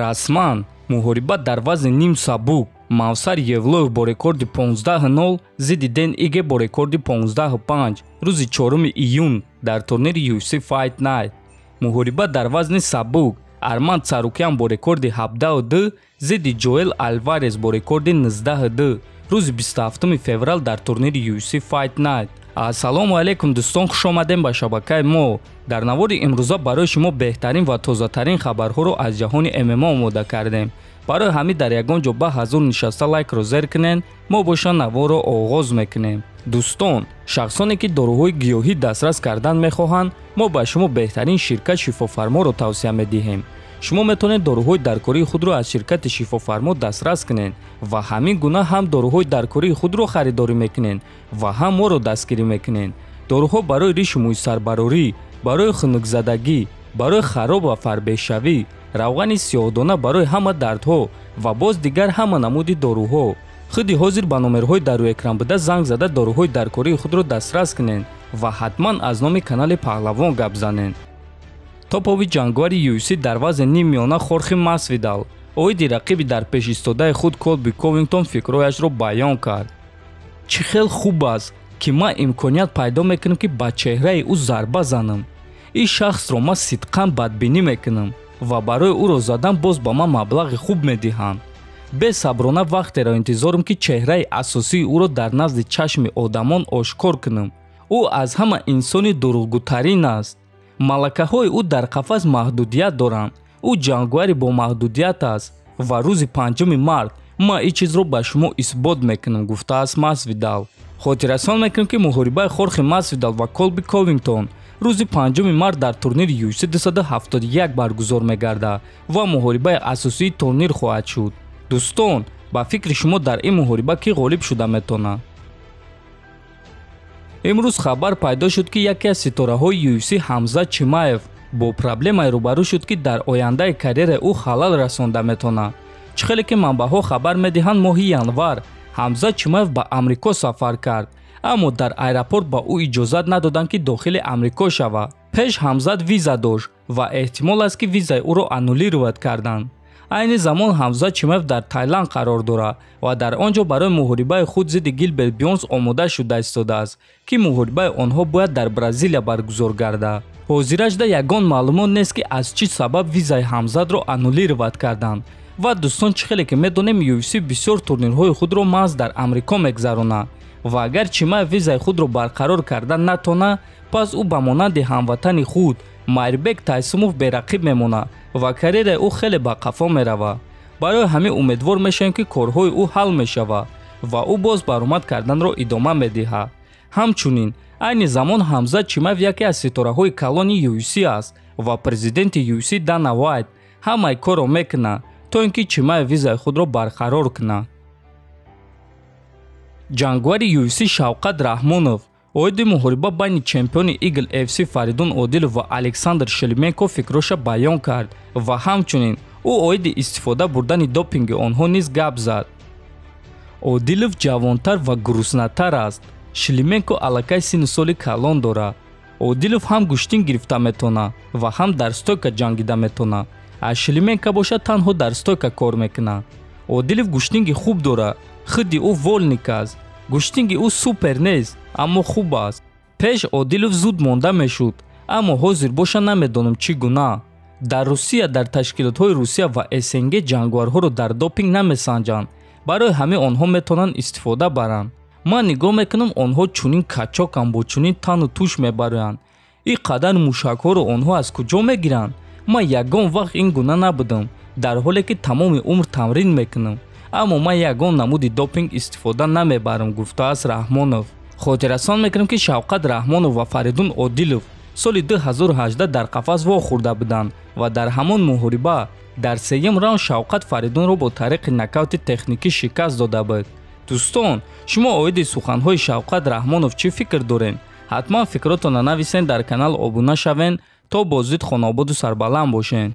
расман муҳориба дар вазни ним сабук Мавсар Евлоев бо рекорди 15-0 зидди Дэн Иге бо рекорди 15-5 рӯзи 4 июн дар турнири UFC Fight Night. Муҳориба дар вазни сабук Арманд Царукян бо рекорди 17-2 зидди Ҷоэл Алварес бо рекорди 19-2 рӯзи 27 феврал дар турнири UFC Fight Night. Ассалому алайкум дӯстон, хушомадем ба шабакаи мо. Дар навори имрӯза барои шумо беҳтарин ва тозатарин хабарҳоро аз ҷаҳони ММА омода кардем. барои ҳамин дар ягон ҷо ба ҳазур нишаста лайкро зер кунен, мо боша наворо оғоз мекунем. дӯстон, шахсоне ки доруҳои гиёҳӣ дастрас кардан мехоҳанд, мо ба шумо беҳтарин ширкат Шифофарморо тавсия медиҳем. шумо метавонед доруҳои даркории худро аз ширкати Шифофармо дастрас кунед ва ҳамин гуна ҳам доруҳои даркории худро харидорӣ мекунед ва ҳам моро дастгирӣ мекунед. доруҳо барои ришу мӯйсарбарорӣ, барои хунукзадагӣ, барои хароб ва фарбешавӣ, равғани сиёҳдона барои ҳама дардҳо ва боз дигар ҳама намуди доруҳо. худи ҳозир ба номерҳои дар рӯи экран буда занг зада доруҳои даркории худро дастрас кунед ва ҳатман аз номи канали Паҳлавон гап занед. топови ҷангвари UFC дар вазни ним миёна Хорхе Масвидал оиди рақиби дар пеш истодаи худ Колби Ковингтон фикрҳояшро баён кард. чӣ хел хуб аст ки ман имконият пайдо мекунам ки ба чеҳраи ӯ зарба занам. ин шахсро ман сидқан бадбинӣ мекунам ва барои ӯро задан боз ба ман маблағи хуб медиҳанд. бесаброна вақтеро интизорам ки чеҳраи асосии ӯро дар назди чашми одамон ошкор кунам. ӯ аз ҳама инсони дурӯғгӯтарин аст. малакаҳои ӯ дар қафас маҳдудият доранд. ӯ ҷангвари бо маҳдудият аст ва рӯзи 5 март ман ин чизро ба шумо исбот мекунам, гуфтааст Масвидал. хотиррасон мекунам ки муҳорибаи Хорхе Масвидал ва Колби Ковингтон рӯзи 5 март дар турнири UFC 271 баргузор мегардад ва муҳорибаи асосии турнир хоҳад шуд. дӯстон, ба фикри шумо дар ин муҳориба кӣ ғолиб шуда метавонад? имрӯз хабар пайдо шуд ки яке аз ситораҳои UFC Ҳамзат Чимаев бо проблемае рӯбарӯ шуд ки дар ояндаи карьераи ӯ халал расонда метавонад. чӣ хеле ки манбаъҳо хабар медиҳанд моҳи январ Ҳамзат Чимаев ба амрико сафар кард, аммо дар аэропорт ба ӯ иҷозат надоданд ки дохили амрико шавад. пеш Ҳамзат виза дошт ва эҳтимол аст ки визаи ӯро аннулировать карданд. айни замон Ҳамзат Чимаев дар Таиланд қарор дорад ва дар он ҷо барои муҳорибаи худ зидди Гилберт Бёрнс омода шуда истодааст ки муҳорибаи онҳо бояд дар Бразилия баргузор гардад. ҳозирашда ягон маълумот нест ки аз чӣ сабаб визаи Ҳамзатро аннулировать карданд. ва дӯстон, чӣ хеле ки медонем UFC бисёр турнирҳои худро маҳз дар амрико мегузаронад ва агар Чимаев визаи худро барқарор кардан натонад, пас ӯ ба монанди ҳамватани худ Майрбек Тайсумов берақиб мемонад ва карьераи ӯ хеле ба қафо меравад. барои ҳамин умедвор мешавем ки корҳои ӯ ҳал мешавад ва ӯ боз баромад карданро идома медиҳад. ҳамчунин айни замон Ҳамзат Чимаев яке аз ситораҳои калони UFC аст ва президенти UFC Дана Вайт ҳамаи корро мекунад то ин ки Чимаев визаи худро барқарор кунад. ҷангвари UFC Шавқат Раҳмонов оиди муҳориба байни чемпиони Eagle FC Фаридун Одилов ва Александр Шелеменко фикроша баён кард ва ҳамчунин ӯ оиди истифода бурдани допинги онҳо низ гап зад. Одилов ҷавонтар ва гуруснатар аст. Шелеменко аллакай синни соли калон дорад. Одилов ҳам гӯштин гирифта метавонад ва ҳам дар стойка ҷангида метавонад. аз Шелеменко бошад танҳо дар стойка кор мекунад. Одилов гӯштинги хуб дорад. худи ӯ волник аст. гӯштинги ӯ супер нест, аммо хуб аст. пеш Одилов зуд монда мешуд, аммо ҳозир боша намедонам чӣ гуна. дар Русия дар ташкилотҳои Русия ва СНГ ҷангварҳоро дар допинг намесанҷанд. барои ҳамин онҳо метавонанд истифода баранд. ман нигоҳ мекунам онҳо чунин качоканд, бо чунин тану туш мебароянд. ин қадар мушакҳоро онҳо аз куҷо мегиранд? ман ягон вақт ин гуна набудам, дар ҳоле ки тамоми умр тамрин мекунам, аммо ман ягон намуди допинг истифода намебарам, гуфтааст Раҳмонов. хотиррасон мекунам ки Шавқат Раҳмонов ва Фаридун Одилов соли 2018 дар қафас вохӯрда буданд ва дар ҳамон муҳориба дар сеюм раунд Шавқат Фаридунро бо тариқи нокаути техникӣ шикаст дода буд. дӯстон, шумо оиди суханҳои Шавқат Раҳмонов чӣ фикр доред? ҳатман фикротонро нависен, дар канал обуна шавен то бо зуд хонободу сарбаланд бошен.